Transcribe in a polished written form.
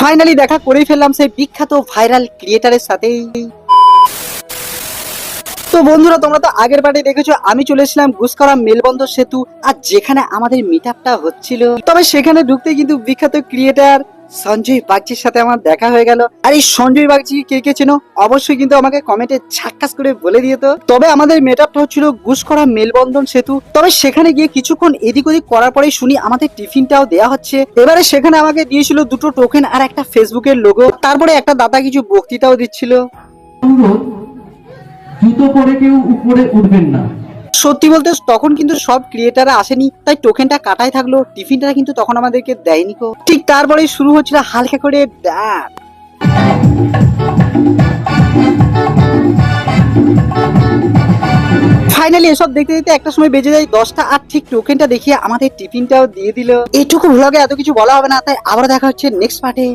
Finally দেখা করেই ফেললাম সেই বিখ্যাত ভাইরাল ক্রিয়েটারের সাথে। তো বন্ধুরা, তোমরা তো আগের পার্টে দেখেছো আমি চলে এসেছিলাম গুসকরা মেলবন্দর সেতু, আর যেখানে আমাদের মিটআপটা হচ্ছিল। তবে সেখানে ঢুকতে কিন্তু বিখ্যাত ক্রিয়েটার সঞ্জয় বাগচির সাথে আমার দেখা হয়ে গেল। আর এই সঞ্জয় বাগচি কে কে চেনো অবশ্যই কিন্তু আমাকে কমেন্টে ঝাক্কাস করে বলে দিও তো। তবে আমাদের মিটআপটা হচ্ছিল গুসকরা মেলবন্ধন সেতু। তবে সেখানে গিয়ে কিছুক্ষণ এদিক ওদিক করার পরেই শুনি আমাদের টিফিনটাও দেওয়া হচ্ছে। এবারে সেখানে আমাকে দিয়েছিল দুটো টোকেন আর একটা ফেসবুকের লোগো। তারপরে একটা দাদা কিছু বক্তৃতাও দিচ্ছিল। জুতো পরে কেউ উপরে উঠবেন না। সত্যি বলতে তখন কিন্তু সব ক্রিয়েটাররা আসেনি, তাই টোকেনটা কাটাই থাকলো, টিফিনটা কিন্তু তখন আমাদেরকে দেয়নি কো। ঠিক তারপরেই শুরু হচ্ছিল হালকা করে ডাক। ফাইনালি এসব দেখতে দেখতে একটা সময় বেজে যায় 10টা, আর ঠিক টোকেনটা দেখিয়ে আমাদের টিফিনটাও দিয়ে দিল। এইটুকু ভ্লগে এত কিছু বলা হবে না, তাই আবার দেখা হচ্ছে নেক্সট পার্টে।